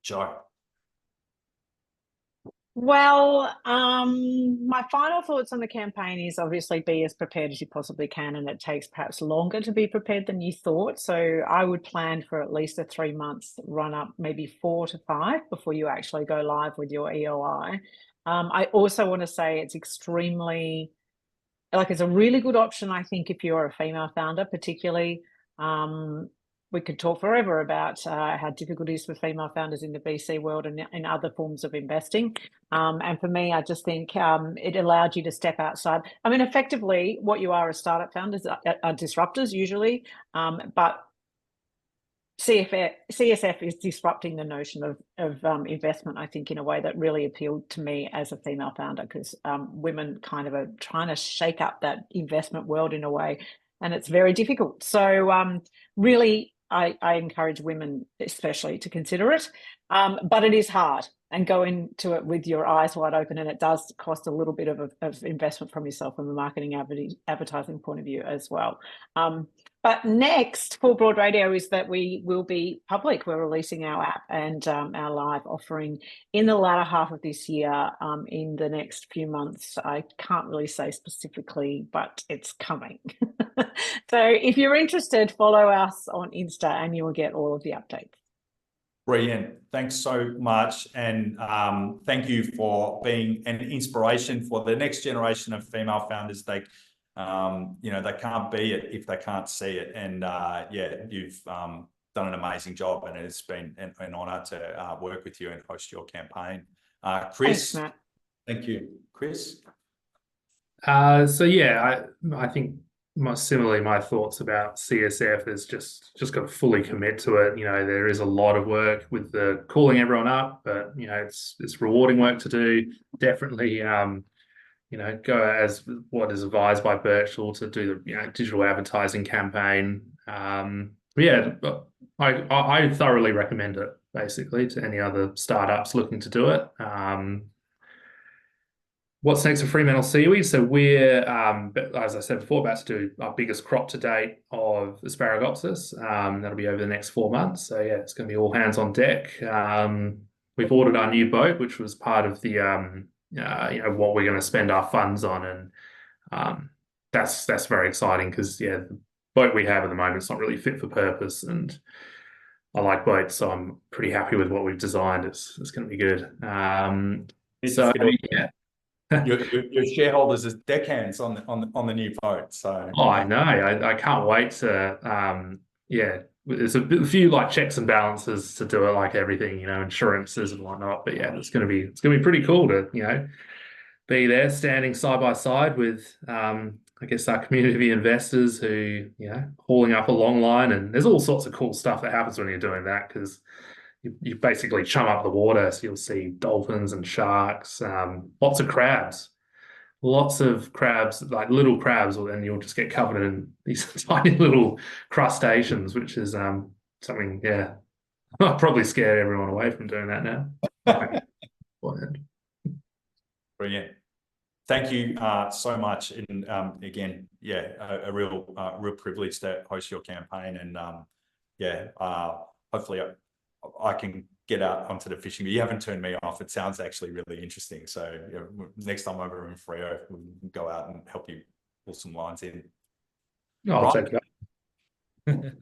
Joe. Well, my final thoughts on the campaign is obviously be as prepared as you possibly can, and it takes perhaps longer to be prepared than you thought. So I would plan for at least a 3 months run up, maybe 4 to 5 before you actually go live with your EOI. I also want to say it's extremely, it's a really good option, I think, if you're a female founder, particularly. We could talk forever about how difficult it is for female founders in the VC world and in other forms of investing. And for me, I just think it allowed you to step outside. I mean, effectively, what you are as startup founders are disruptors usually, but CSF is disrupting the notion of investment, I think, in a way that really appealed to me as a female founder, because women kind of are trying to shake up that investment world in a way, and it's very difficult. So really, I encourage women especially to consider it, but it is hard, and go into it with your eyes wide open, and it does cost a little bit of investment from yourself from a marketing advertising point of view as well. But next for Broad Radio is that we will be public. We're releasing our app and our live offering in the latter half of this year, in the next few months. I can't really say specifically, but it's coming. So if you're interested, follow us on Insta and you will get all of the updates. Brilliant. Thanks so much. And thank you for being an inspiration for the next generation of female founders. They can't be it if they can't see it. And you've done an amazing job, and it's been an honor to work with you and host your campaign. Chris. Thanks, Matt. Thank you. Chris? I think similarly, my thoughts about CSF is just got to fully commit to it. There is a lot of work with the calling everyone up, but it's rewarding work to do. Definitely, go as what is advised by Birchal to do the digital advertising campaign. I thoroughly recommend it, basically, to any other startups looking to do it. What's next for Fremantle Seaweed? So we're, as I said before, about to do our biggest crop to date of Asparagopsis. That'll be over the next 4 months. So yeah, it's going to be all hands on deck. We've ordered our new boat, which was part of the, what we're going to spend our funds on, and that's very exciting because the boat we have at the moment is not really fit for purpose, and I like boats, so I'm pretty happy with what we've designed. It's going to be good. Your shareholders as deckhands on the new boat. So I know. I can't wait to there's a few checks and balances to do it, like everything, insurances and whatnot. But yeah, it's gonna be pretty cool to be there standing side by side with I guess our community investors who hauling up a long line, and there's all sorts of cool stuff that happens when you're doing that, because you basically chum up the water, so you'll see dolphins and sharks, lots of crabs, like little crabs, and you'll just get covered in these tiny little crustaceans, which is something, I'll probably scare everyone away from doing that now. Brilliant. Thank you so much. And again, a real privilege to host your campaign, and hopefully I can get out onto the fishing. You haven't turned me off. It sounds actually really interesting. So next time I'm over in Freo, we can go out and help you pull some lines in. I'll Right. take that.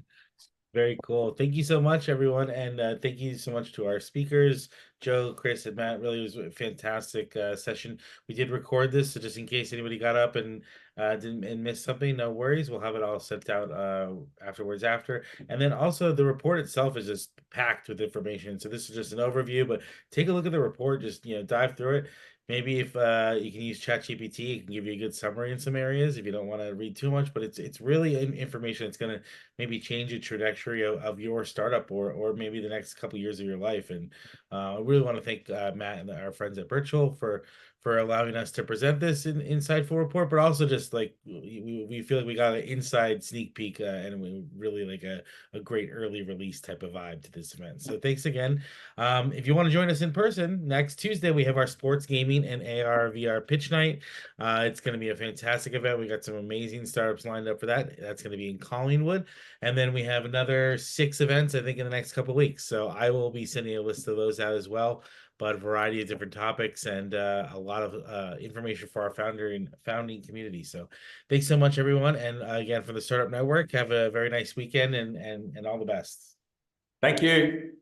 Very cool. Thank you so much, everyone. And thank you so much to our speakers, Joe, Chris, and Matt. Really was a fantastic session. We did record this, so just in case anybody got up and didn't and missed something, no worries. We'll have it all sent out afterwards after. And then also the report itself is just packed with information. So this is just an overview, but take a look at the report, just dive through it. Maybe if you can use ChatGPT, it can give you a good summary in some areas if you don't want to read too much, but it's really information that's going to maybe change the trajectory of your startup or maybe the next couple of years of your life. And I really want to thank Matt and our friends at Birchal for allowing us to present this insightful report, but also just like we feel like we got an inside sneak peek and we really like a great early release type of vibe to this event. So thanks again. If you want to join us in person, next Tuesday we have our sports gaming and AR VR pitch night. It's going to be a fantastic event. We got some amazing startups lined up for that. That's going to be in Collingwood. And then we have another 6 events, I think, in the next couple of weeks. So I will be sending a list of those out as well, but a variety of different topics and a lot of information for our founding community. So thanks so much, everyone. And again, from the Startup Network, have a very nice weekend and all the best. Thank you.